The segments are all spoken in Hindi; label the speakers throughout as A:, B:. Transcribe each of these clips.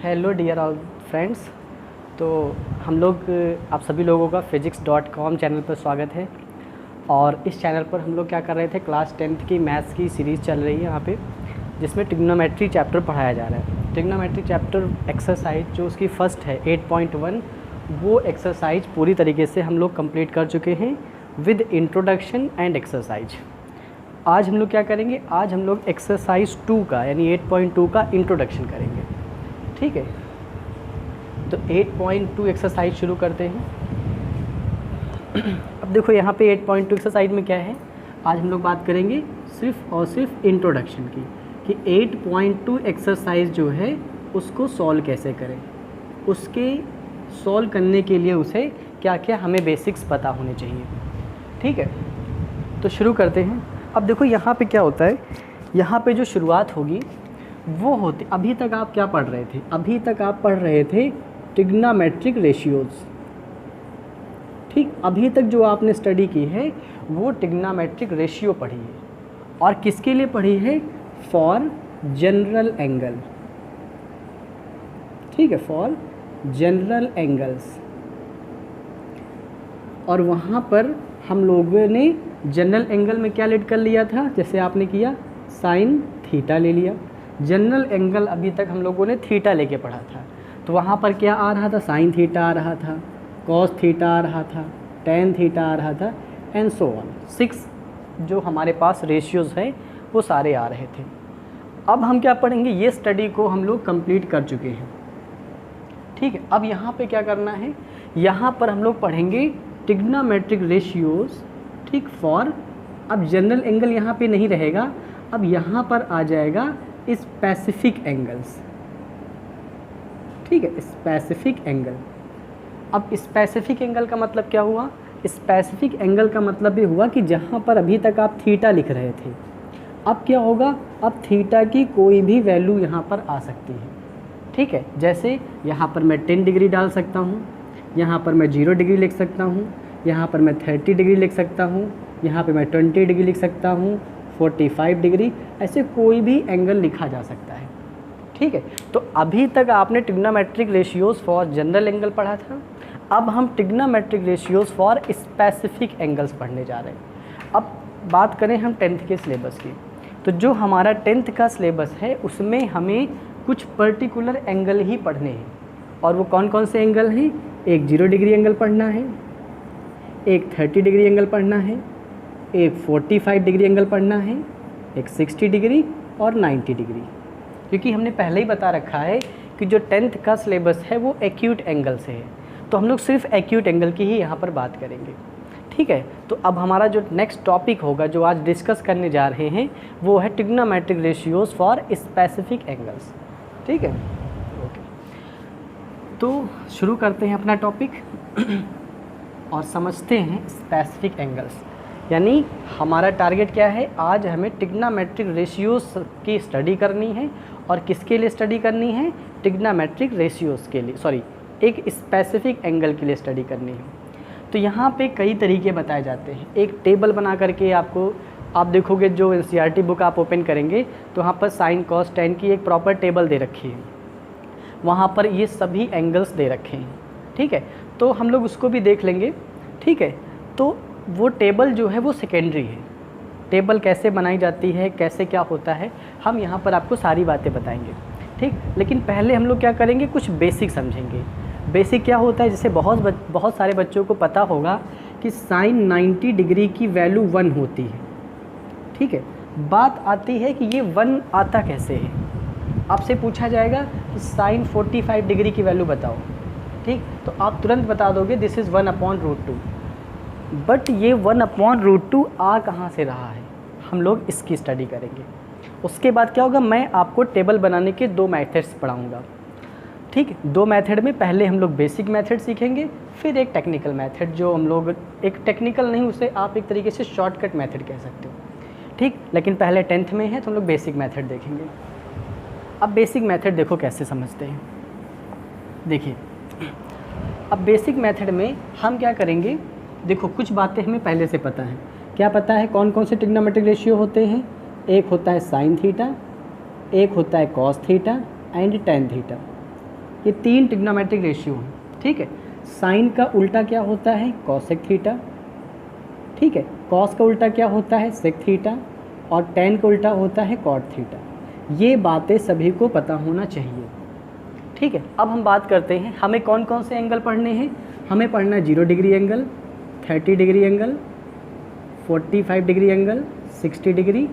A: Hello dear all friends. तो हम लोग आप सभी लोगों का physics.com चैनल पर स्वागत है। और इस चैनल पर हम लोग क्या कर रहे थे, क्लास 10th की मैथ्स की सीरीज़ चल रही है यहाँ पे, जिसमें ट्रिग्नोमेट्री चैप्टर पढ़ाया जा रहा है। ट्रिग्नोमेट्री चैप्टर एक्सरसाइज जो उसकी फ़र्स्ट है 8.1, वो एक्सरसाइज पूरी तरीके से हम लोग कंप्लीट कर चुके हैं विद इंट्रोडक्शन एंड एक्सरसाइज। आज हम लोग क्या करेंगे, आज हम लोग एक्सरसाइज 2 का यानी 8.2 का इंट्रोडक्शन करेंगे। ठीक है, तो 8.2 एक्सरसाइज शुरू करते हैं। अब देखो यहाँ पे 8.2 एक्सरसाइज में क्या है, आज हम लोग बात करेंगे सिर्फ और सिर्फ इंट्रोडक्शन की, कि 8.2 एक्सरसाइज जो है उसको सॉल्व कैसे करें, उसके सॉल्व करने के लिए उसे क्या क्या हमें बेसिक्स पता होने चाहिए। ठीक है, तो शुरू करते हैं। अब देखो यहाँ पे क्या होता है, यहाँ पे जो शुरुआत होगी वो होती, अभी तक आप क्या पढ़ रहे थे, अभी तक आप पढ़ रहे थे ट्रिग्नोमेट्रिक रेशियोज़। ठीक, अभी तक जो आपने स्टडी की है वो ट्रिग्नोमेट्रिक रेशियो पढ़ी है, और किसके लिए पढ़ी है, फॉर जनरल एंगल। ठीक है, फॉर जनरल एंगल्स। और वहाँ पर हम लोगों ने जनरल एंगल में क्या लेट कर लिया था, जैसे आपने किया साइन थीटा ले लिया। जनरल एंगल अभी तक हम लोगों ने थीटा लेके पढ़ा था, तो वहाँ पर क्या आ रहा था, साइन थीटा आ रहा था, कॉस थीटा आ रहा था, टेन थीटा आ रहा था, एंड सो ऑन। 6 जो हमारे पास रेशियोज़ है वो सारे आ रहे थे। अब हम क्या पढ़ेंगे, ये स्टडी को हम लोग कंप्लीट कर चुके हैं। ठीक है, अब यहाँ पे क्या करना है, यहाँ पर हम लोग पढ़ेंगे ट्रिग्नोमेट्रिक रेशियोज़। ठीक, फॉर, अब जनरल एंगल यहाँ पे नहीं रहेगा, अब यहाँ पर आ जाएगा स्पेसिफिक एंगल्स। ठीक है, स्पेसिफिक एंगल। अब स्पेसिफिक एंगल का मतलब क्या हुआ, स्पेसिफिक एंगल का मतलब ये हुआ कि जहाँ पर अभी तक आप थीटा लिख रहे थे, अब क्या होगा, अब थीटा की कोई भी वैल्यू यहाँ पर आ सकती है। ठीक है, जैसे यहाँ पर मैं 10 डिग्री डाल सकता हूँ, यहाँ पर मैं 0 डिग्री लिख सकता हूँ, यहाँ पर मैं 30 डिग्री लिख सकता हूँ, यहाँ पे मैं 20 डिग्री लिख सकता हूँ, 45 डिग्री, ऐसे कोई भी एंगल लिखा जा सकता है। ठीक है, तो अभी तक आपने trigonometric ratios for general angle पढ़ा था, अब हम trigonometric ratios for specific angles पढ़ने जा रहे हैं। अब बात करें हम 10th के सिलेबस की, तो जो हमारा 10th का सिलेबस है उसमें हमें कुछ पर्टिकुलर एंगल ही पढ़ने हैं, और वो कौन कौन से एंगल हैं, एक 0 डिग्री एंगल पढ़ना है, एक 30 डिग्री एंगल पढ़ना है, एक 45 डिग्री एंगल पढ़ना है, एक 60 डिग्री और 90 डिग्री। क्योंकि हमने पहले ही बता रखा है कि जो 10th का सिलेबस है वो एक्यूट एंगल से है, तो हम लोग सिर्फ एक्यूट एंगल की ही यहाँ पर बात करेंगे। ठीक है, तो अब हमारा जो नेक्स्ट टॉपिक होगा जो आज डिस्कस करने जा रहे हैं वो है trigonometric ratios for specific angles. ठीक है, ओके, तो शुरू करते हैं अपना टॉपिक और समझते हैं स्पेसिफिक एंगल्स। यानी हमारा टारगेट क्या है, आज हमें ट्रिग्नोमेट्रिक रेशियोज़ की स्टडी करनी है, और किसके लिए स्टडी करनी है, ट्रिग्नोमेट्रिक रेशियोज़ के लिए, सॉरी, एक स्पेसिफिक एंगल के लिए स्टडी करनी है। तो यहाँ पे कई तरीके बताए जाते हैं, एक टेबल बना करके आपको, आप देखोगे जो एनसीईआरटी बुक आप ओपन करेंगे तो वहाँ पर साइन कॉस टेन की एक प्रॉपर टेबल दे रखी है, वहाँ पर ये सभी एंगल्स दे रखे हैं। ठीक है, तो हम लोग उसको भी देख लेंगे। ठीक है, तो वो टेबल जो है वो सेकेंडरी है, टेबल कैसे बनाई जाती है, कैसे क्या होता है, हम यहाँ पर आपको सारी बातें बताएंगे। ठीक, लेकिन पहले हम लोग क्या करेंगे, कुछ बेसिक समझेंगे। बेसिक क्या होता है, जैसे बहुत सारे बच्चों को पता होगा कि साइन 90 डिग्री की वैल्यू 1 होती है। ठीक है, बात आती है कि ये 1 आता कैसे है, आपसे पूछा जाएगा कि साइन 45 डिग्री की वैल्यू बताओ। ठीक, तो आप तुरंत बता दोगे दिस इज़ 1/√2, बट ये 1/√2 आ कहाँ से रहा है, हम लोग इसकी स्टडी करेंगे। उसके बाद क्या होगा, मैं आपको टेबल बनाने के 2 मेथड्स पढ़ाऊँगा। ठीक, 2 मेथड में पहले हम लोग बेसिक मेथड सीखेंगे, फिर एक टेक्निकल मेथड, जो हम लोग एक टेक्निकल नहीं, उसे आप एक तरीके से शॉर्टकट मेथड कह सकते हो। ठीक, लेकिन पहले 10th में है तो हम लोग बेसिक मेथड देखेंगे। अब बेसिक मेथड देखो कैसे समझते हैं। देखिए, अब बेसिक मेथड में हम क्या करेंगे, देखो कुछ बातें हमें पहले से पता है। क्या पता है, कौन कौन से ट्रिग्नोमेट्रिक रेशियो होते हैं, एक होता है साइन थीटा, एक होता है cos theta and tan theta. ये 3 ट्रिग्नोमेट्रिक रेशियो हैं, ठीक है। साइन का उल्टा क्या होता है, कॉसेक थीटा, ठीक है। कॉस का उल्टा क्या होता है, सेक थीटा, और टेन का उल्टा होता है कॉट थीटा। ये बातें सभी को पता होना चाहिए, ठीक है। अब हम बात करते हैं हमें कौन कौन से एंगल पढ़ने हैं। हमें पढ़ना है 0 degree angle, 30 degree angle, 45 degree angle, 60 degree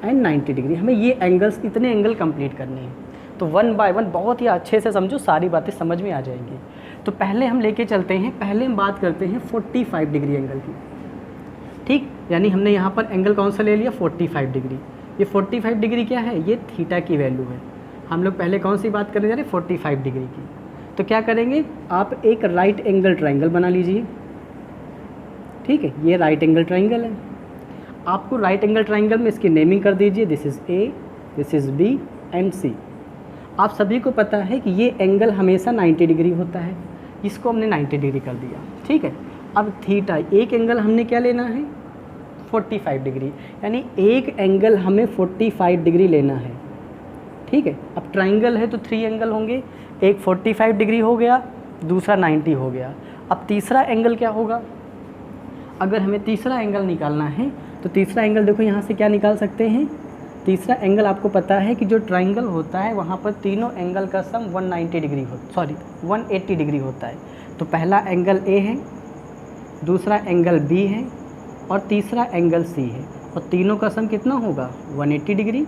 A: and 90 degree. हमें ये एंगल्स, इतने एंगल कंप्लीट करने हैं। तो 1 बाय 1 बहुत ही अच्छे से समझो, सारी बातें समझ में आ जाएंगी। तो पहले हम लेके चलते हैं, पहले हम बात करते हैं 45 डिग्री एंगल की, ठीक। यानी हमने यहाँ पर एंगल कौन सा ले लिया, 45 डिग्री। ये 45 डिग्री क्या है, ये थीटा की वैल्यू है। हम लोग पहले कौन सी बात करने जा रहे हैं, 45 डिग्री की। तो क्या करेंगे, आप एक राइट एंगल ट्रायंगल बना लीजिए, ठीक है। ये राइट एंगल ट्रायंगल है। आपको राइट एंगल ट्रायंगल में इसकी नेमिंग कर दीजिए, this is A, this is B and C. आप सभी को पता है कि ये एंगल हमेशा 90 डिग्री होता है, इसको हमने 90 डिग्री कर दिया, ठीक है। अब थीटा, एक एंगल हमने क्या लेना है, 45 डिग्री, यानी एक एंगल हमें 45 डिग्री लेना है, ठीक है। अब ट्रायंगल है तो 3 एंगल होंगे, एक 45 डिग्री हो गया, दूसरा 90 हो गया। अब तीसरा एंगल क्या होगा, अगर हमें तीसरा एंगल निकालना है तो तीसरा एंगल देखो यहाँ से क्या निकाल सकते हैं। तीसरा एंगल आपको पता है कि जो ट्रायंगल होता है वहाँ पर तीनों एंगल का सम 180 डिग्री होता है। तो पहला एंगल ए है, दूसरा एंगल बी है और तीसरा एंगल सी है, और तीनों का सम कितना होगा, 180 डिग्री।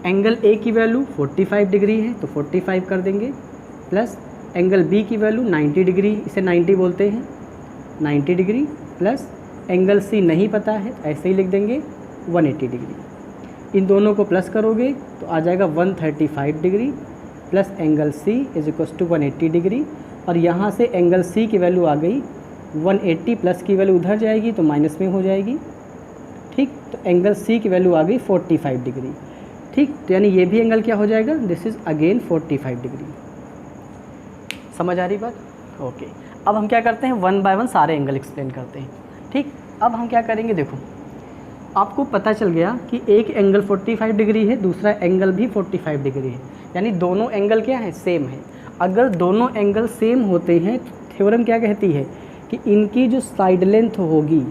A: एंगल ए की वैल्यू 45 डिग्री है तो 45 कर देंगे, प्लस एंगल बी की वैल्यू 90 डिग्री, इसे 90 बोलते हैं, 90 डिग्री, प्लस एंगल सी नहीं पता है ऐसे ही लिख देंगे 180 डिग्री। इन दोनों को प्लस करोगे तो आ जाएगा 135 degree plus angle C is equal to 180 degree, और यहाँ से एंगल सी की वैल्यू आ गई 180, प्लस की वैल्यू उधर जाएगी तो माइनस में हो जाएगी, ठीक। तो एंगल सी की वैल्यू आ गई 45 डिग्री, ठीक। तो यानी ये भी एंगल क्या हो जाएगा, दिस इज़ अगेन 45 डिग्री। समझ आ रही बात, ओके। अब हम क्या करते हैं, 1 बाय 1 सारे एंगल एक्सप्लेन करते हैं, ठीक। अब हम क्या करेंगे, देखो आपको पता चल गया कि एक एंगल 45 डिग्री है, दूसरा एंगल भी 45 डिग्री है, यानी दोनों एंगल क्या है, सेम है। अगर दोनों एंगल सेम होते हैं तो थ्योरम क्या कहती है कि इनकी जो साइड लेंथ होगी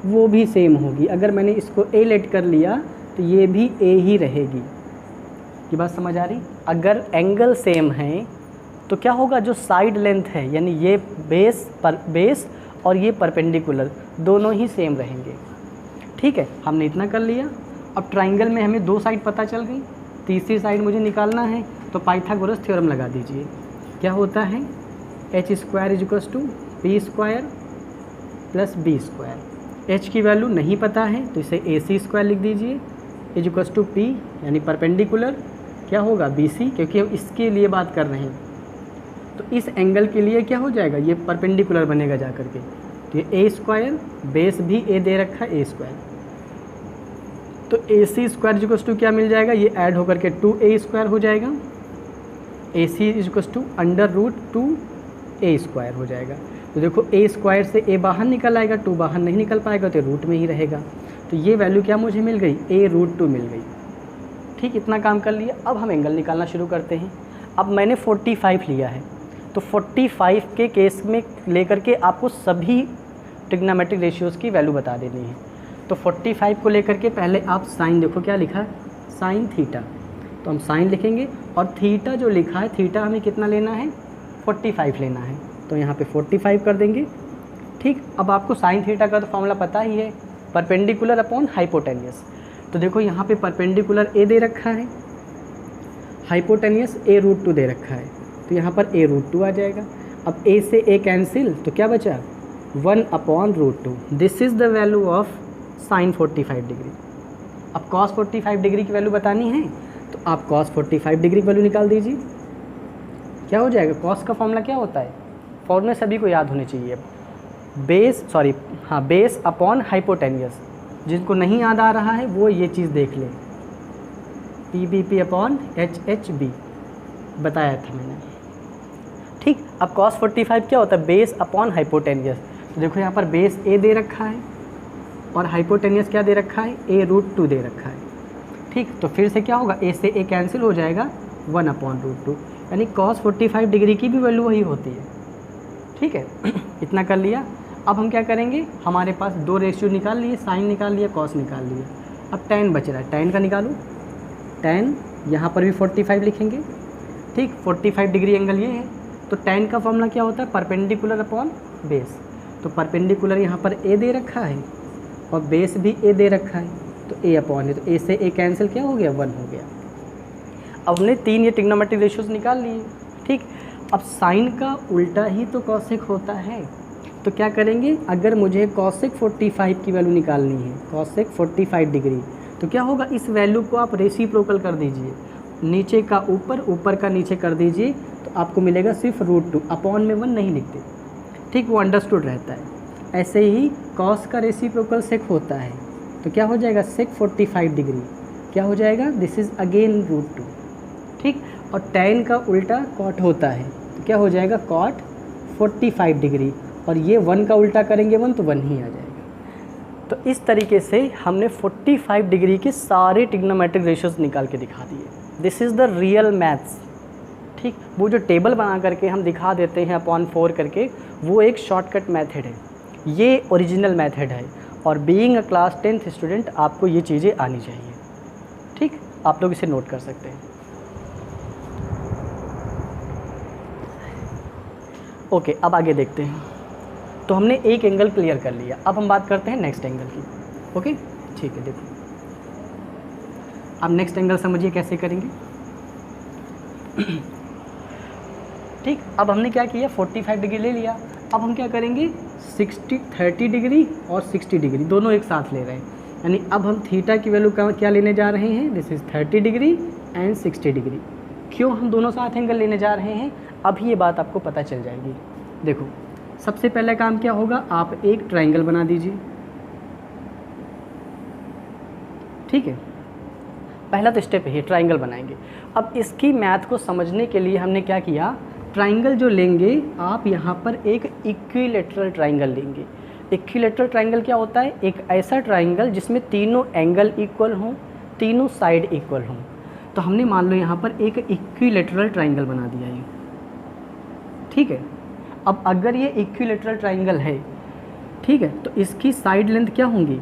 A: वो भी सेम होगी। अगर मैंने इसको ए लेट कर लिया तो ये भी ए ही रहेगी। ये बात समझ आ रही, अगर एंगल सेम है तो क्या होगा, जो साइड लेंथ है यानी ये बेस और ये परपेंडिकुलर दोनों ही सेम रहेंगे, ठीक है। हमने इतना कर लिया। अब ट्रायंगल में हमें 2 साइड पता चल गई, तीसरी साइड मुझे निकालना है तो पाइथागोरस थ्योरम लगा दीजिए। क्या होता है, H square is equal to P square plus B square. H की वैल्यू नहीं पता है तो इसे ए सी स्क्वायर लिख दीजिए, इज इक्वल टू पी यानी परपेंडिकुलर क्या होगा, बी सी, क्योंकि हम इसके लिए बात कर रहे हैं। तो इस एंगल के लिए क्या हो जाएगा, ये परपेंडिकुलर बनेगा जा करके, तो ये ए स्क्वायर, बेस भी ए दे रखा है ए स्क्वायर, तो ए सी स्क्वायर इक्वल टू क्या मिल जाएगा, ये ऐड होकर के 2a स्क्वायर हो जाएगा। ए सी इक्वल टू √2a स्क्वायर हो जाएगा। तो देखो a स्क्वायर से a बाहर निकल आएगा, 2 बाहर नहीं निकल पाएगा तो रूट में ही रहेगा। तो ये वैल्यू क्या मुझे मिल गई, a√2 मिल गई, ठीक। इतना काम कर लिया। अब हम एंगल निकालना शुरू करते हैं। अब मैंने 45 लिया है तो 45 के केस में लेकर के आपको सभी ट्रिग्नोमेट्रिक रेशियोज़ की वैल्यू बता देनी है। तो 45 को लेकर के पहले आप साइन देखो क्या लिखा है, साइन थीटा, तो हम साइन लिखेंगे, और थीटा जो लिखा है, थीटा हमें कितना लेना है, 45 लेना है, तो यहाँ पे 45 कर देंगे, ठीक। अब आपको साइन थीटा का तो फॉर्मूला पता ही है, परपेंडिकुलर अपॉन हाइपोटेनियस। तो देखो यहाँ पे परपेंडिकुलर ए दे रखा है, हाइपोटेनियस a√2 दे रखा है, तो यहाँ पर a√2 आ जाएगा। अब a से a कैंसिल तो क्या बचा, 1/√2। This is the value of sine 45 degree. अब कॉस 45 डिग्री की वैल्यू बतानी है तो आप कॉस 45 डिग्री की वैल्यू निकाल दीजिए। क्या हो जाएगा, कॉस का फॉर्मूला क्या होता है, फॉर्मूले सभी को याद होने चाहिए। Base upon hypotenuse. जिनको नहीं याद आ रहा है वो ये चीज़ देख ले, PBP अपॉन HHB बताया था मैंने, ठीक। अब cos 45 क्या होता है, बेस अपॉन हाइपोटेनियस। तो देखो यहाँ पर बेस a दे रखा है और हाइपोटेनियस क्या दे रखा है, a√2 दे रखा है, ठीक। तो फिर से क्या होगा, a से a कैंसिल हो जाएगा, 1/√2। यानी cos 45 डिग्री की भी वैल्यू वही होती है। ठीक है, इतना कर लिया। अब हम क्या करेंगे, हमारे पास दो रेशियो निकाल लिए, साइन निकाल लिया, कॉस निकाल लिया। अब tan बच रहा है, tan का निकालो। tan यहाँ पर भी 45 लिखेंगे। ठीक, 45 डिग्री एंगल ये है, तो tan का फॉर्मूला क्या होता है, परपेंडिकुलर अपॉन बेस। तो परपेंडिकुलर यहाँ पर a दे रखा है और बेस भी a दे रखा है, तो a अपॉन है, तो a से a कैंसिल क्या हो गया, 1 हो गया। अब हमने 3 ये ट्रिग्नोमेट्रिक रेशियोज निकाल लिए। ठीक, अब साइन का उल्टा ही तो कॉसेक होता है, तो क्या करेंगे, अगर मुझे कॉसेक 45 की वैल्यू निकालनी है, कॉसेक 45 डिग्री, तो क्या होगा, इस वैल्यू को आप रेसिप्रोकल कर दीजिए, नीचे का ऊपर, ऊपर का नीचे कर दीजिए, तो आपको मिलेगा सिर्फ √2, अपॉन में 1 नहीं लिखते। ठीक, वो अंडरस्टूड रहता है। ऐसे ही कॉस का रेसिप्रोकल सेक होता है, तो क्या हो जाएगा, सेक 45 डिग्री क्या हो जाएगा, दिस इज़ अगेन √2। ठीक, और tan का उल्टा कॉट होता है, तो क्या हो जाएगा, कॉट 45 डिग्री, और ये 1 का उल्टा करेंगे 1, तो 1 ही आ जाएगा। तो इस तरीके से हमने 45 डिग्री के सारे ट्रिग्नोमेट्रिक रेशियोज निकाल के दिखा दिए। This is the real maths. ठीक, वो जो टेबल बना करके हम दिखा देते हैं अपॉन 4 करके, वो एक शॉर्टकट मेथड है, ये ओरिजिनल मेथड है, और being a class 10th student आपको ये चीज़ें आनी चाहिए। ठीक, आप लोग इसे नोट कर सकते हैं। ओके, अब आगे देखते हैं। तो हमने एक एंगल क्लियर कर लिया, अब हम बात करते हैं नेक्स्ट एंगल की। ओके, ठीक है, देखो अब नेक्स्ट एंगल समझिए कैसे करेंगे। ठीक, अब हमने क्या किया, 45 डिग्री ले लिया। अब हम क्या करेंगे, 30 डिग्री और 60 डिग्री दोनों एक साथ ले रहे हैं, यानी अब हम थीटा की वैल्यू क्या लेने जा रहे हैं, this is 30 degree and 60 degree. क्यों हम दोनों साथ एंगल लेने जा रहे हैं, अभी ये बात आपको पता चल जाएगी। देखो, सबसे पहला काम क्या होगा, आप एक ट्रायंगल बना दीजिए। ठीक है, पहला तो स्टेप है, ट्रायंगल बनाएंगे। अब इसकी मैथ को समझने के लिए हमने क्या किया, ट्रायंगल जो लेंगे आप यहाँ पर एक इक्विलेटरल ट्रायंगल लेंगे। इक्विलेटरल ट्रायंगल क्या होता है, एक ऐसा ट्रायंगल जिसमें तीनों एंगल इक्वल हों, तीनों साइड इक्वल हों। तो हमने मान लो यहाँ पर एक इक्विलेटरल ट्रायंगल बना दिया है। ठीक है, अब अगर ये इक्विलेटरल ट्रायंगल है, ठीक है, तो इसकी साइड लेंथ क्या होंगी,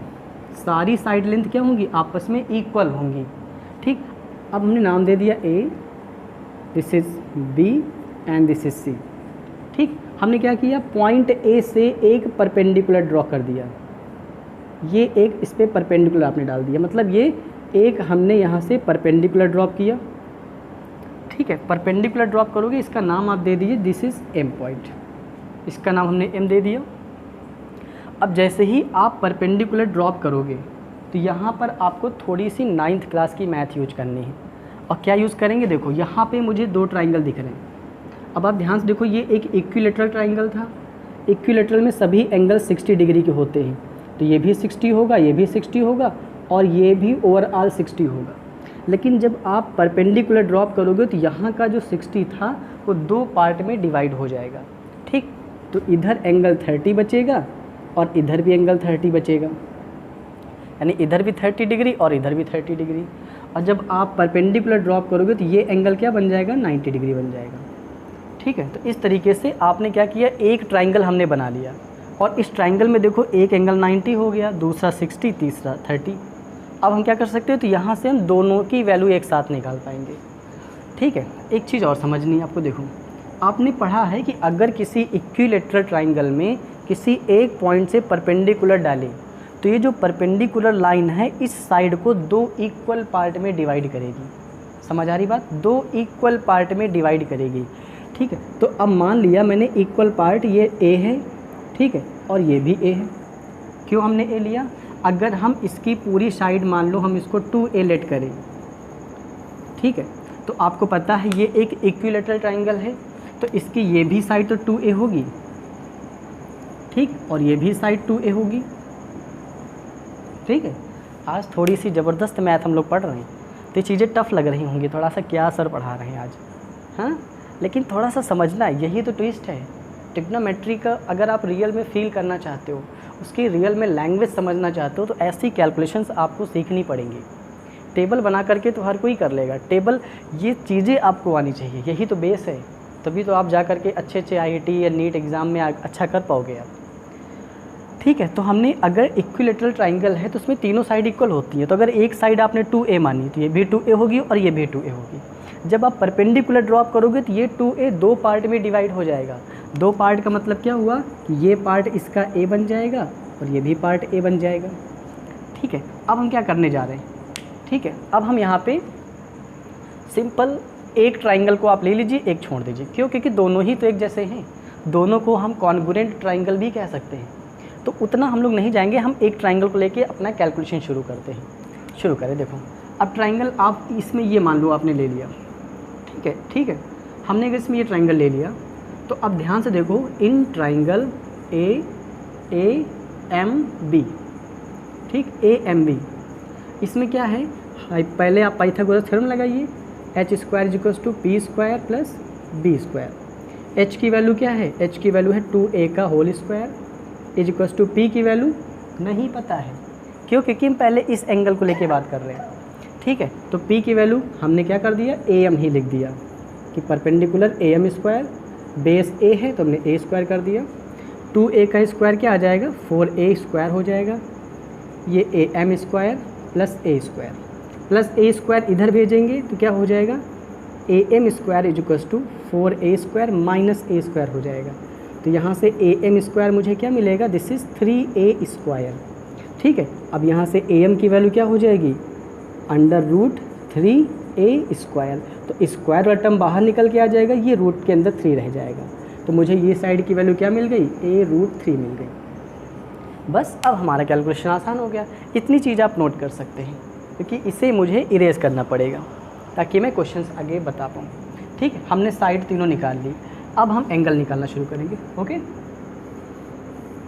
A: सारी साइड लेंथ क्या होंगी, आपस में इक्वल होंगी। ठीक, अब हमने नाम दे दिया A, this is B and this is C। ठीक, हमने क्या किया, पॉइंट A से एक परपेंडिकुलर ड्रॉ कर दिया, ये एक इस पर परपेंडिकुलर आपने डाल दिया, मतलब ये एक हमने यहाँ से परपेंडिकुलर ड्रॉप किया। ठीक है, परपेंडिकुलर ड्रॉप करोगे, इसका नाम आप दे दीजिए दिस इज़ M पॉइंट, इसका नाम हमने M दे दिया। अब जैसे ही आप परपेंडिकुलर ड्रॉप करोगे, तो यहाँ पर आपको थोड़ी सी 9th क्लास की मैथ यूज करनी है। और क्या यूज़ करेंगे, देखो यहाँ पे मुझे दो ट्रायंगल दिख रहे हैं। अब आप ध्यान से देखो, ये एक इक्विलेटरल ट्रायंगल था, इक्विलेटरल में सभी एंगल 60 डिग्री के होते हैं, तो ये भी 60 होगा, ये भी 60 होगा, और ये भी ओवरऑल 60 होगा। लेकिन जब आप परपेंडिकुलर ड्रॉप करोगे, तो यहाँ का जो 60 था वो दो पार्ट में डिवाइड हो जाएगा। ठीक, तो इधर एंगल 30 बचेगा और इधर भी एंगल 30 बचेगा, यानी इधर भी 30 डिग्री और इधर भी 30 डिग्री। और जब आप परपेंडिकुलर ड्रॉप करोगे, तो ये एंगल क्या बन जाएगा, 90 डिग्री बन जाएगा। ठीक है, तो इस तरीके से आपने क्या किया, एक ट्रायंगल हमने बना लिया, और इस ट्रायंगल में देखो एक एंगल 90 हो गया, दूसरा 60, तीसरा 30। अब हम क्या कर सकते हैं, तो यहाँ से हम दोनों की वैल्यू एक साथ निकाल पाएंगे। ठीक है, एक चीज़ और समझनी है आपको। देखो, आपने पढ़ा है कि अगर किसी इक्विलेटरल ट्रायंगल में किसी एक पॉइंट से परपेंडिकुलर डालें, तो ये जो परपेंडिकुलर लाइन है इस साइड को दो इक्वल पार्ट में डिवाइड करेगी। समझ आ रही बात, दो इक्वल पार्ट में डिवाइड करेगी। ठीक है, तो अब मान लिया मैंने इक्वल पार्ट, ये A है, ठीक है, और ये भी A है। क्यों हमने A लिया, अगर हम इसकी पूरी साइड मान लो हम इसको 2A लेट करें, ठीक है, तो आपको पता है ये एक इक्विलेटरल ट्रायंगल है, तो इसकी ये भी साइड तो 2A होगी, ठीक, और ये भी साइड 2A होगी। ठीक है, आज थोड़ी सी ज़बरदस्त मैथ हम लोग पढ़ रहे हैं, तो ये चीज़ें टफ लग रही होंगी, थोड़ा सा क्या सर पढ़ा रहे हैं आज, हाँ, लेकिन थोड़ा सा समझना है, यही तो ट्विस्ट है ट्रिग्नोमेट्री का। अगर आप रियल में फील करना चाहते हो, उसकी रियल में लैंग्वेज समझना चाहते हो, तो ऐसी कैलकुलेशंस आपको सीखनी पड़ेंगी। टेबल बना करके तो हर कोई कर लेगा, टेबल ये चीज़ें आपको आनी चाहिए, यही तो बेस है, तभी तो आप जा करके अच्छे अच्छे IIT या नीट एग्ज़ाम में अच्छा कर पाओगे आप। ठीक है, तो हमने अगर इक्विलेटरल ट्राइंगल है तो उसमें तीनों साइड इक्वल होती है, तो अगर एक साइड आपने 2a मानी तो ये भी 2a होगी और ये भी 2a होगी। जब आप परपेंडिकुलर ड्रॉप करोगे तो ये 2a दो पार्ट में डिवाइड हो जाएगा। दो पार्ट का मतलब क्या हुआ कि ये पार्ट इसका a बन जाएगा और ये भी पार्ट a बन जाएगा। ठीक है, अब हम क्या करने जा रहे हैं, ठीक है, अब हम यहाँ पे सिंपल एक ट्राइंगल को आप ले लीजिए, एक छोड़ दीजिए, क्यों, क्योंकि दोनों ही तो एक जैसे हैं, दोनों को हम कॉन्ग्रुएंट ट्राइंगल भी कह सकते हैं। तो उतना हम लोग नहीं जाएंगे, हम एक ट्राइंगल को लेके अपना कैलकुलेशन शुरू करते हैं। शुरू करें, देखो अब ट्राइंगल आप इसमें ये मान लो आपने ले लिया, ठीक है, ठीक है, हमने अगर इसमें ये ट्राइंगल ले लिया तो अब ध्यान से देखो, इन ट्राइंगल AAMB, ठीक, AMB, इसमें क्या है, पहले आप पाइथागोरस थ्योरम लगाइए, h² = p² + b²। h की वैल्यू क्या है, h की वैल्यू है 2a का होल स्क्वायर = p की वैल्यू नहीं पता है, क्यों, क्योंकि हम पहले इस एंगल को लेके बात कर रहे हैं। ठीक है, तो p की वैल्यू हमने क्या कर दिया, am ही लिख दिया कि परपेंडिकुलर am², बेस a है तो हमने a² कर दिया, 2a का स्क्वायर क्या आ जाएगा, 4a² हो जाएगा, ये am² + a² इधर भेजेंगे तो क्या हो जाएगा, am² = 4a² - a² हो जाएगा। तो यहाँ से am² मुझे क्या मिलेगा, दिस इज़ 3a²। ठीक है, अब यहाँ से am की वैल्यू क्या हो जाएगी, √3a²। तो स्क्वायर वाला टर्म बाहर निकल के आ जाएगा, ये रूट के अंदर 3 रह जाएगा, तो मुझे ये साइड की वैल्यू क्या मिल गई, a√3 मिल गई। बस अब हमारा कैलकुलेशन आसान हो गया। इतनी चीज़ आप नोट कर सकते हैं, क्योंकि इसे मुझे इरेज करना पड़ेगा ताकि मैं क्वेश्चंस आगे बता पाऊँ। ठीक है, हमने साइड तीनों निकाल ली, अब हम एंगल निकालना शुरू करेंगे। ओके,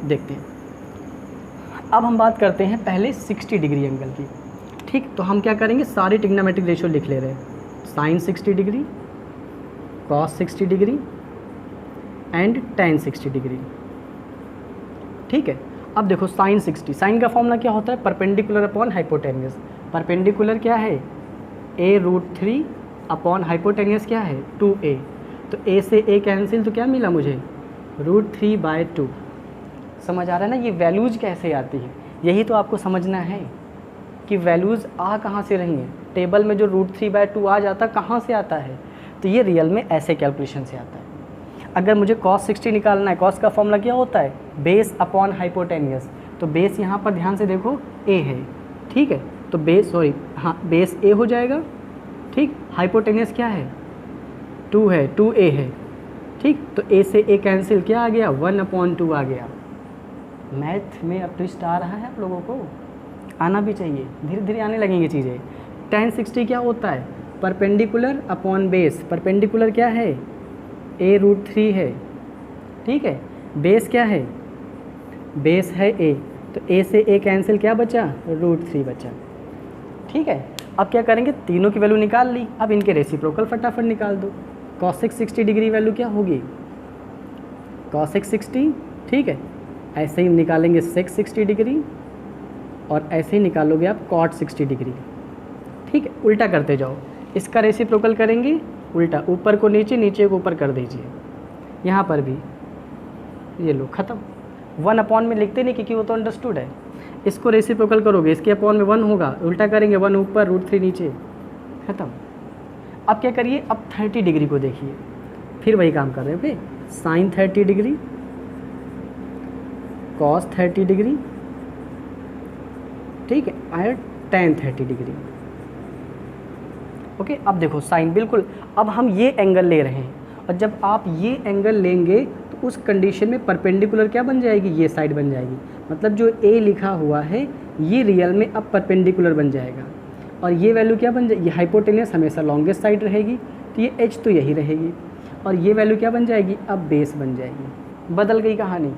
A: देखते हैं। अब हम बात करते हैं पहले 60 डिग्री एंगल की। ठीक, तो हम क्या करेंगे, सारे ट्रिग्नोमेट्रिक रेशियो लिख ले रहे हैं, sine 60 degree, cos 60 degree and tan 60 degree. ठीक है, अब देखो साइन 60, साइन का फॉर्मूला क्या होता है, परपेंडिकुलर अपॉन हाइपोटेनियस। परपेंडिकुलर क्या है, a√3 अपॉन हाइपोटेनियस क्या है, 2a। तो a से a कैंसिल, तो क्या मिला मुझे, √3/2। समझ आ रहा है ना, ये वैल्यूज़ कैसे आती है, यही तो आपको समझना है कि वैल्यूज़ आ कहाँ से रही हैं। टेबल में जो √3/2 आ जाता कहाँ से आता है, तो ये रियल में ऐसे कैलकुलेशन से आता है। अगर मुझे cos 60 निकालना है, cos का फॉर्मूला क्या होता है, बेस अपॉन हाइपोटेनियस। तो बेस यहाँ पर ध्यान से देखो a है, ठीक है, तो बेस बेस a हो जाएगा। ठीक, हाइपोटेनियस क्या है, 2 है, 2a है। ठीक, तो a से a कैंसिल, क्या आ गया, 1/2 आ गया। मैथ में अब ट्विस्ट आ रहा है आप लोगों को, आना भी चाहिए, धीरे धीरे आने लगेंगी चीज़ें। tan 60 क्या होता है, परपेंडिकुलर अपॉन बेस। परपेंडिकुलर क्या है, a√3 है। ठीक है, बेस क्या है, बेस है a, तो a से a कैंसिल, क्या बचा, √3 बचा। ठीक है, अब क्या करेंगे, तीनों की वैल्यू निकाल ली, अब इनके रेसिप्रोकल फटाफट निकाल दो। cos 60 डिग्री वैल्यू क्या होगी, cos 60। ठीक है, ऐसे ही निकालेंगे sec 60 डिग्री और ऐसे ही निकालोगे आप cot 60 डिग्री। ठीक है, उल्टा करते जाओ, इसका रेसिप्रोकल करेंगे उल्टा, ऊपर को नीचे, नीचे को ऊपर कर दीजिए। यहाँ पर भी ये लो, ख़त्म। 1 अपॉन में लिखते नहीं क्योंकि वो तो अंडरस्टूड है। इसको रेसिप्रोकल करोगे, इसके अपॉन में 1 होगा, उल्टा करेंगे, 1 ऊपर, √3 नीचे, ख़त्म। अब क्या करिए, अब 30 डिग्री को देखिए, फिर वही काम कर रहे हैं। Okay, sine 30 degree, cos 30 degree, ठीक है, और टेन 30 डिग्री। ओके, अब देखो साइन बिल्कुल, अब हम ये एंगल ले रहे हैं, और जब आप ये एंगल लेंगे तो उस कंडीशन में परपेंडिकुलर क्या बन जाएगी, ये साइड बन जाएगी। मतलब जो a लिखा हुआ है ये रियल में अब परपेंडिकुलर बन जाएगा, और ये वैल्यू क्या बन जाएगी, हाइपोटेनियस हमेशा लॉन्गेस्ट साइड रहेगी, तो ये h तो यही रहेगी, और ये वैल्यू क्या बन जाएगी, अब बेस बन जाएगी। बदल गई कहानी।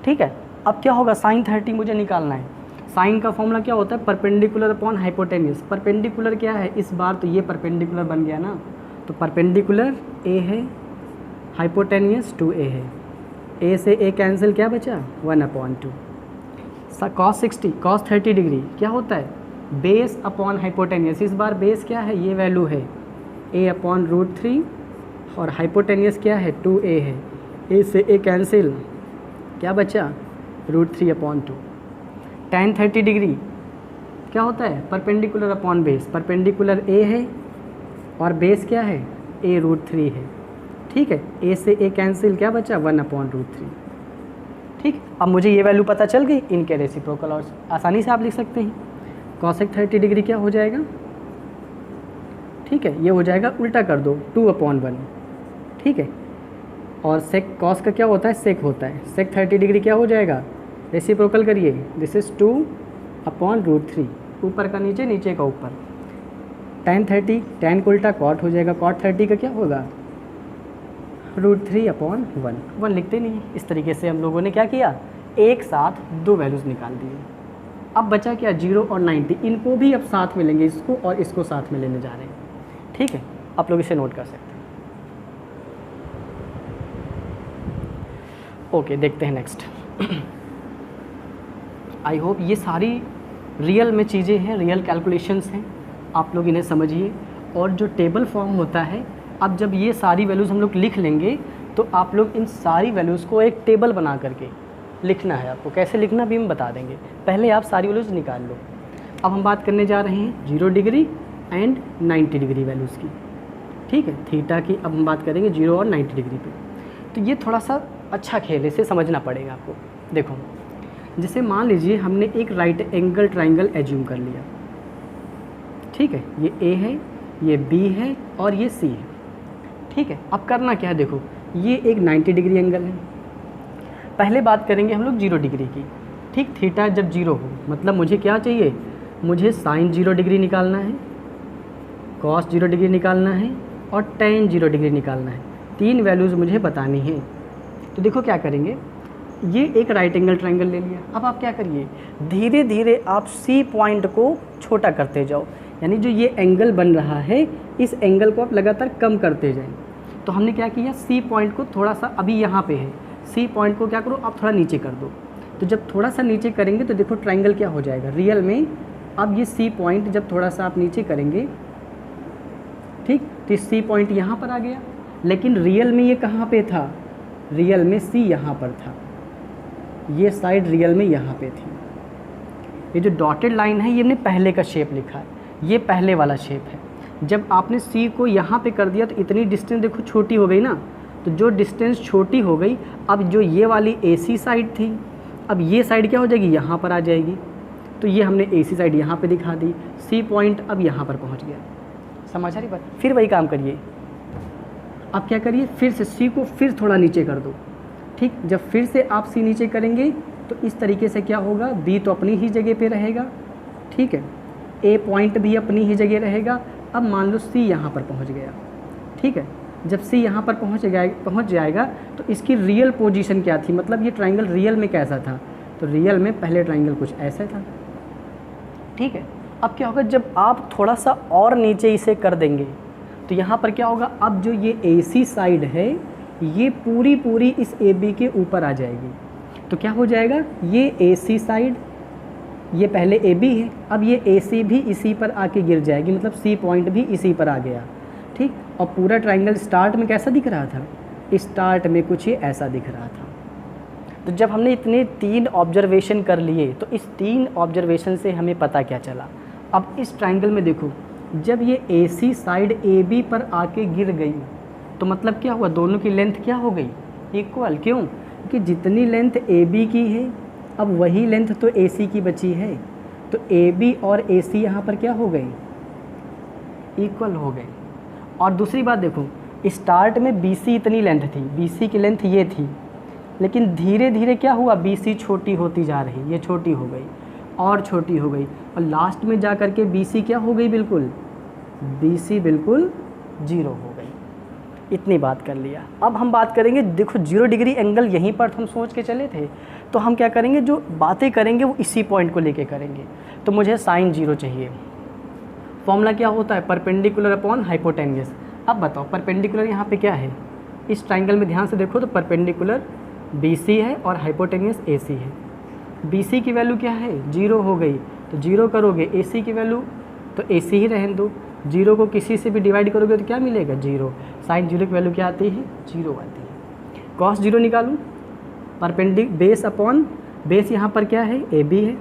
A: ठीक है, अब क्या होगा, साइन 30 मुझे निकालना है। साइन का फॉर्मूला क्या होता है, परपेंडिकुलर अपॉन हाइपोटेनियस। परपेंडिकुलर क्या है, इस बार तो ये परपेंडिकुलर बन गया ना, तो परपेंडिकुलर a है, हाइपोटेनियस 2a है, a से a कैंसिल, क्या बचा, 1/2। cos 60, cos 30 डिग्री क्या होता है, बेस अपॉन हाइपोटेनियस, इस बार बेस क्या है, ये वैल्यू है a/√3 और हाइपोटेनियस क्या है 2a है। a से a कैंसिल, क्या बचा √3/2। tan 30 डिग्री क्या होता है, perpendicular upon base, perpendicular a है और बेस क्या है a√3 है। ठीक है, a से a कैंसिल, क्या बचा 1/√3। ठीक, अब मुझे ये वैल्यू पता चल गई, इनके रेसिप्रोकल और आसानी से आप लिख सकते हैं। cosec 30 डिग्री क्या हो जाएगा, ठीक है, ये हो जाएगा, उल्टा कर दो 2/1। ठीक है, और sec cos का क्या होता है, sec होता है, sec 30 डिग्री क्या हो जाएगा, रेसिप्रोकल करिए, दिस इज़ 2/√3, ऊपर का नीचे, नीचे का ऊपर। tan 30, tan को उल्टा cot हो जाएगा, cot 30 का क्या होगा √3/1, 1 लिखते नहीं। इस तरीके से हम लोगों ने क्या किया, एक साथ दो वैल्यूज़ निकाल दिए। अब बचा क्या 0 और 90, इनको भी अब साथ में लेंगे, इसको और इसको साथ में लेने जा रहे हैं। ठीक है, आप लोग इसे नोट कर सकते हैं। ओके, देखते हैं नेक्स्ट। आई होप ये सारी रियल में चीज़ें हैं, रियल कैलकुलेशंस हैं, आप लोग इन्हें समझिए। और जो टेबल फॉर्म होता है, अब जब ये सारी वैल्यूज़ हम लोग लिख लेंगे तो आप लोग इन सारी वैल्यूज़ को एक टेबल बना करके लिखना है। आपको कैसे लिखना भी हम बता देंगे, पहले आप सारी वैल्यूज़ निकाल लो। अब हम बात करने जा रहे हैं 0 डिग्री एंड 90 डिग्री वैल्यूज़ की। ठीक है, थीटा की अब हम बात करेंगे 0 और 90 डिग्री पे। तो ये थोड़ा सा अच्छा खेल है, इसे समझना पड़ेगा आपको। देखो, जैसे मान लीजिए हमने एक राइट एंगल ट्राइंगल एज्यूम कर लिया। ठीक है, ये A है, ये B है और ये C है। ठीक है, अब करना क्या है, देखो ये एक 90 डिग्री एंगल है। पहले बात करेंगे हम लोग 0 डिग्री की। ठीक, थीटा जब 0 हो मतलब मुझे क्या चाहिए, मुझे साइन 0 डिग्री निकालना है, कॉस 0 डिग्री निकालना है और टेन 0 डिग्री निकालना है। तीन वैल्यूज़ मुझे बतानी है। तो देखो क्या करेंगे, ये एक राइट एंगल ट्राइंगल ले लिया। अब आप क्या करिए, धीरे धीरे आप C पॉइंट को छोटा करते जाओ, यानी जो ये एंगल बन रहा है इस एंगल को आप लगातार कम करते जाएं। तो हमने क्या किया, C पॉइंट को थोड़ा सा, अभी यहाँ पे है, C पॉइंट को क्या करो आप थोड़ा नीचे कर दो। तो जब थोड़ा सा नीचे करेंगे तो देखो ट्राइंगल क्या हो जाएगा रियल में। अब ये C पॉइंट जब थोड़ा सा आप नीचे करेंगे, ठीक, तो C पॉइंट यहाँ पर आ गया, लेकिन रियल में ये कहाँ पे था, रियल में C यहाँ पर था, ये साइड रियल में यहाँ पे थी। ये जो डॉटेड लाइन है ये हमने पहले का शेप लिखा है, ये पहले वाला शेप है। जब आपने C को यहाँ पे कर दिया तो इतनी डिस्टेंस देखो छोटी हो गई ना, तो जो डिस्टेंस छोटी हो गई, अब जो ये वाली AC साइड थी, अब ये साइड क्या हो जाएगी, यहाँ पर आ जाएगी। तो ये हमने AC साइड यहाँ पे दिखा दी, C पॉइंट अब यहाँ पर पहुँच गया। समझ आ रही बात। फिर वही काम करिए, अब क्या करिए, फिर से C को फिर थोड़ा नीचे कर दो। ठीक, जब फिर से आप C नीचे करेंगे तो इस तरीके से क्या होगा, B तो अपनी ही जगह पे रहेगा, ठीक है, A पॉइंट भी अपनी ही जगह रहेगा। अब मान लो C यहाँ पर पहुँच गया, ठीक है, जब C यहाँ पर पहुँच जाएगा तो इसकी रियल पोजीशन क्या थी, मतलब ये ट्राइंगल रियल में कैसा था, तो रियल में पहले ट्राइंगल कुछ ऐसा था। ठीक है, अब क्या होगा, जब आप थोड़ा सा और नीचे इसे कर देंगे तो यहाँ पर क्या होगा, अब जो ये AC साइड है ये पूरी पूरी इस AB के ऊपर आ जाएगी। तो क्या हो जाएगा, ये AC साइड, ये पहले AB है, अब ये AC भी इसी पर आके गिर जाएगी, मतलब C पॉइंट भी इसी पर आ गया। ठीक, और पूरा ट्राइंगल स्टार्ट में कैसा दिख रहा था, स्टार्ट में कुछ ये ऐसा दिख रहा था। तो जब हमने इतने 3 ऑब्जर्वेशन कर लिए तो इस 3 ऑब्जर्वेशन से हमें पता क्या चला। अब इस ट्राइंगल में देखो, जब ये AC साइड AB पर आके गिर गई तो मतलब क्या हुआ, दोनों की लेंथ क्या हो गई, इक्वल। क्यों, क्योंकि जितनी लेंथ AB की है अब वही लेंथ तो AC की बची है, तो AB और AC यहाँ पर क्या हो गई, इक्वल हो गए। और दूसरी बात देखो, स्टार्ट में BC इतनी लेंथ थी, BC की लेंथ ये थी, लेकिन धीरे धीरे क्या हुआ, BC छोटी होती जा रही, ये छोटी हो गई और छोटी हो गई, और लास्ट में जा कर के BC क्या हो गई, बिल्कुल BC बिल्कुल 0 हो गई। इतनी बात कर लिया। अब हम बात करेंगे, देखो 0 डिग्री एंगल यहीं पर हम सोच के चले थे, तो हम क्या करेंगे, जो बातें करेंगे वो इसी पॉइंट को लेके करेंगे। तो मुझे साइन 0 चाहिए। फॉर्मूला क्या होता है, परपेंडिकुलर अपॉन हाइपोटेनियस। अब बताओ परपेंडिकुलर यहाँ पे क्या है, इस ट्राइंगल में ध्यान से देखो तो परपेंडिकुलर BC है और हाइपोटेनियस AC है। BC की वैल्यू क्या है, 0 हो गई, तो 0 करोगे AC की वैल्यू तो AC ही रहने दो, 0 को किसी से भी डिवाइड करोगे तो क्या मिलेगा 0, साइन 0 की वैल्यू क्या आती है 0 आती है। कॉस 0 निकालूँ, परपेंडिक बेस अपॉन बेस यहाँ पर क्या है AB है,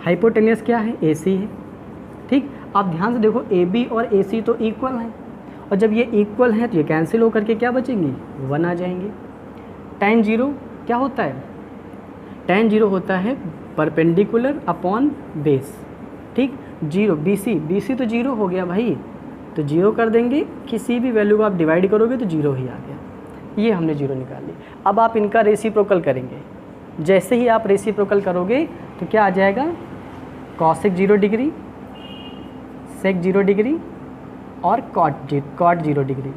A: हाइपोटेनियस क्या है AC है। ठीक, आप ध्यान से देखो AB और AC तो इक्वल हैं, और जब ये इक्वल हैं तो ये कैंसिल होकर के क्या बचेंगी 1 आ जाएंगे। tan 0 क्या होता है, tan 0 होता है परपेंडिकुलर अपॉन बेस। ठीक, 0 BC तो 0 हो गया भाई, तो 0 कर देंगे, किसी भी वैल्यू को आप डिवाइड करोगे तो 0 ही आ गया, ये हमने 0 निकाल ली। अब आप इनका रेसिप्रोकल करेंगे, जैसे ही आप रेसिप्रोकल करोगे तो क्या आ जाएगा कॉसेक 0 डिग्री, सेक 0 डिग्री और कॉट 0 डिग्री।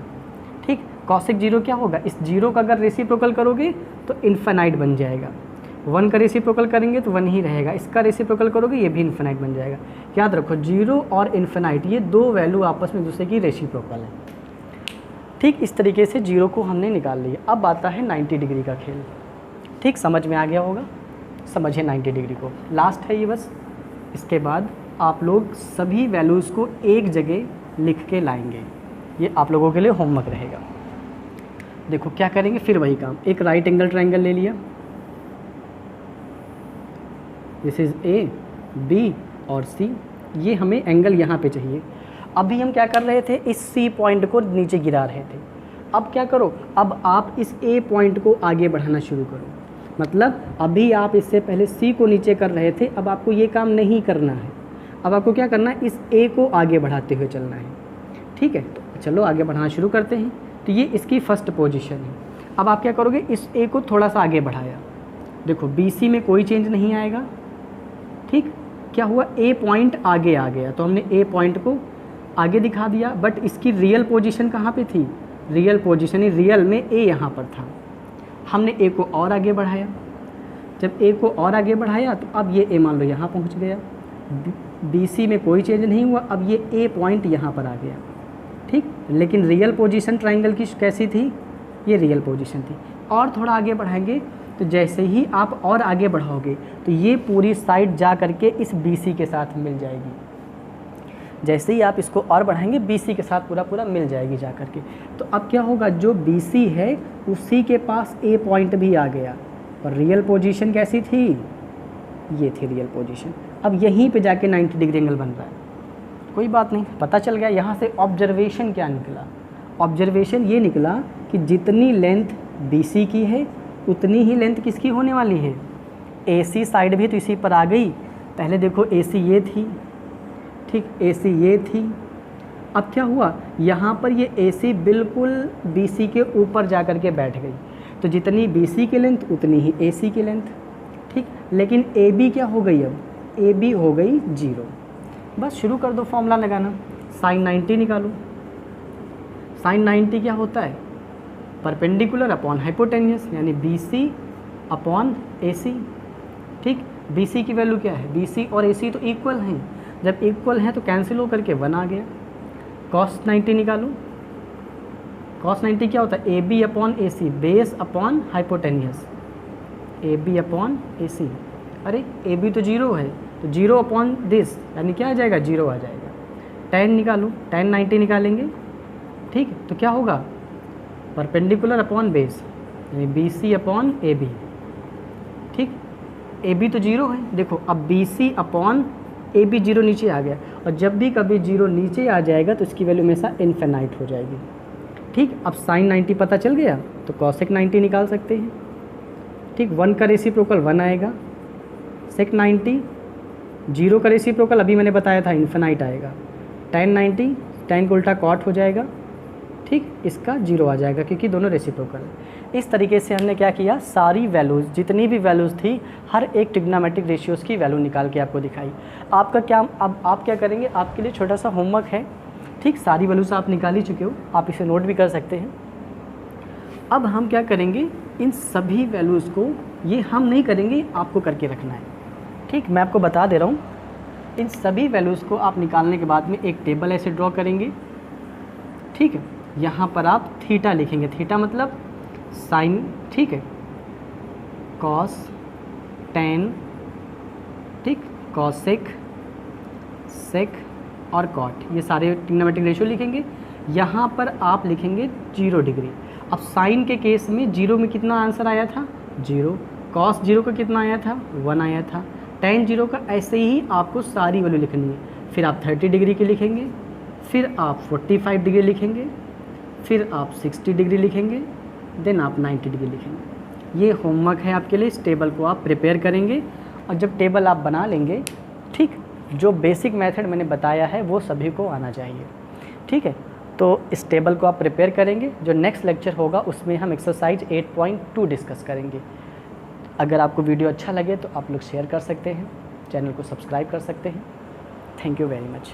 A: ठीक, कॉसेक 0 क्या होगा, इस 0 का अगर रेसिप्रोकल करोगे तो इन्फिनाइट बन जाएगा, 1 का रेसिप्रोकल करेंगे तो 1 ही रहेगा, इसका रेसिप्रोकल करोगे ये भी इन्फिनाइट बन जाएगा। याद रखो 0 और इन्फिनाइट ये दो वैल्यू आपस में दूसरे की रेसिप्रोकल है। ठीक, इस तरीके से 0 को हमने निकाल लिया। अब आता है 90 डिग्री का खेल। ठीक, समझ में आ गया होगा, समझिए 90 डिग्री को, लास्ट है ये बस। इसके बाद आप लोग सभी वैल्यूज़ को एक जगह लिख के लाएंगे, ये आप लोगों के लिए होमवर्क रहेगा। देखो क्या करेंगे, फिर वही काम, एक राइट एंगल ट्रायंगल ले लिया, दिस इज़ A, B और C, ये हमें एंगल यहाँ पे चाहिए। अभी हम क्या कर रहे थे, इस C पॉइंट को नीचे गिरा रहे थे। अब क्या करो, अब आप इस A पॉइंट को आगे बढ़ाना शुरू करो, मतलब अभी आप इससे पहले C को नीचे कर रहे थे, अब आपको ये काम नहीं करना है, अब आपको क्या करना है, इस A को आगे बढ़ाते हुए चलना है। ठीक है, तो चलो आगे बढ़ाना शुरू करते हैं। तो ये इसकी फर्स्ट पोजीशन है। अब आप क्या करोगे, इस A को थोड़ा सा आगे बढ़ाया, देखो BC में कोई चेंज नहीं आएगा। ठीक, क्या हुआ, A पॉइंट आगे आ गया, तो हमने A पॉइंट को आगे दिखा दिया, बट इसकी रियल पोजीशन कहाँ पे थी, रियल पोजीशन रियल में A यहाँ पर था। हमने A को और आगे बढ़ाया, जब A को और आगे बढ़ाया तो अब ये A मान लो यहाँ पहुँच गया, BC में कोई चेंज नहीं हुआ, अब ये A पॉइंट यहाँ पर आ गया। ठीक, लेकिन रियल पोजीशन ट्रायंगल की कैसी थी, ये रियल पोजीशन थी। और थोड़ा आगे बढ़ाएंगे तो जैसे ही आप और आगे बढ़ाओगे तो ये पूरी साइड जा करके इस BC के साथ मिल जाएगी। जैसे ही आप इसको और बढ़ाएंगे BC के साथ पूरा मिल जाएगी जा करके। तो अब क्या होगा, जो BC है उसी के पास A पॉइंट भी आ गया, और रियल पोजीशन कैसी थी, ये थी रियल पोजीशन। अब यहीं पे जाके 90 डिग्री एंगल बन रहा है, कोई बात नहीं, पता चल गया। यहाँ से ऑब्जर्वेशन क्या निकला, ऑब्जर्वेशन ये निकला कि जितनी लेंथ BC की है उतनी ही लेंथ किसकी होने वाली है, AC साइड भी तो इसी पर आ गई। पहले देखो AC ये थी, ठीक, AC ये थी। अब क्या हुआ, यहाँ पर ये AC बिल्कुल BC के ऊपर जा कर के बैठ गई, तो जितनी BC की लेंथ उतनी ही AC की लेंथ। ठीक, लेकिन AB क्या हो गई, अब AB हो गई 0। बस शुरू कर दो फॉर्मूला लगाना, साइन 90 निकालो। साइन 90 क्या होता है, परपेंडिकुलर अपॉन हाइपोटेनियस, यानी BC अपॉन AC। ठीक, BC की वैल्यू क्या है, BC और AC तो इक्वल हैं, जब इक्वल हैं तो कैंसिल होकर के 1 आ गया। कॉस 90 निकालो, कॉस 90 क्या होता है, AB upon AC, base upon hypotenuse, AB upon AC। अरे AB तो 0 है, तो 0 अपॉन दिस, यानी क्या आ जाएगा 0 आ जाएगा। tan निकालो, tan 90 निकालेंगे। ठीक, तो क्या होगा, परपेंडिकुलर अपॉन बेस, यानी BC अपॉन AB। ठीक, AB तो 0 है, देखो अब BC अपॉन AB 0 नीचे आ गया, और जब भी कभी 0 नीचे आ जाएगा तो इसकी वैल्यू हमेशा इन्फिनाइट हो जाएगी। ठीक, अब साइन 90 पता चल गया तो कॉसेक 90 निकाल सकते हैं। ठीक, 1 का रेसिप्रोकल 1 आएगा, सेक 90, 0 का रेसिप्रोकल अभी मैंने बताया था इन्फिनाइट आएगा, tan 90, tan को उल्टा कॉट हो जाएगा। ठीक, इसका 0 आ जाएगा क्योंकि दोनों रेसिप्रोकल है। इस तरीके से हमने क्या किया, सारी वैल्यूज़ जितनी भी वैल्यूज़ थी हर एक ट्रिग्नोमेट्रिक रेशियोज़ की वैल्यू निकाल के आपको दिखाई। आपका क्या, अब आप क्या करेंगे, आपके लिए छोटा सा होमवर्क है। ठीक, सारी वैल्यूज़ आप निकाल ही चुके हो, आप इसे नोट भी कर सकते हैं। अब हम क्या करेंगे, इन सभी वैल्यूज़ को, ये हम नहीं करेंगे, आपको करके रखना है। ठीक, मैं आपको बता दे रहा हूँ, इन सभी वैल्यूज़ को आप निकालने के बाद में एक टेबल ऐसे ड्रॉ करेंगे। ठीक है, यहाँ पर आप थीटा लिखेंगे, थीटा मतलब साइन, ठीक है, कॉस, टेन, ठीक, कॉसेक, सेक और कॉट, ये सारे ट्रिग्नोमेट्रिक रेशियो लिखेंगे। यहाँ पर आप लिखेंगे 0 डिग्री। अब साइन के केस में 0 में कितना आंसर आया था 0, कॉस 0 का कितना आया था 1 आया था, tan 0 का ऐसे ही आपको सारी वैल्यू लिखनी है। फिर आप 30 डिग्री की लिखेंगे, फिर आप 45 डिग्री लिखेंगे, फिर आप 60 डिग्री लिखेंगे, देन आप 90 डिग्री लिखेंगे। ये होमवर्क है आपके लिए, इस टेबल को आप प्रिपेयर करेंगे और जब टेबल आप बना लेंगे, ठीक, जो बेसिक मेथड मैंने बताया है वो सभी को आना चाहिए, ठीक है। तो इस टेबल को आप प्रिपेयर करेंगे। जो नेक्स्ट लेक्चर होगा उसमें हम एक्सरसाइज 8.2 डिस्कस करेंगे। अगर आपको वीडियो अच्छा लगे तो आप लोग शेयर कर सकते हैं, चैनल को सब्सक्राइब कर सकते हैं। Thank you very much.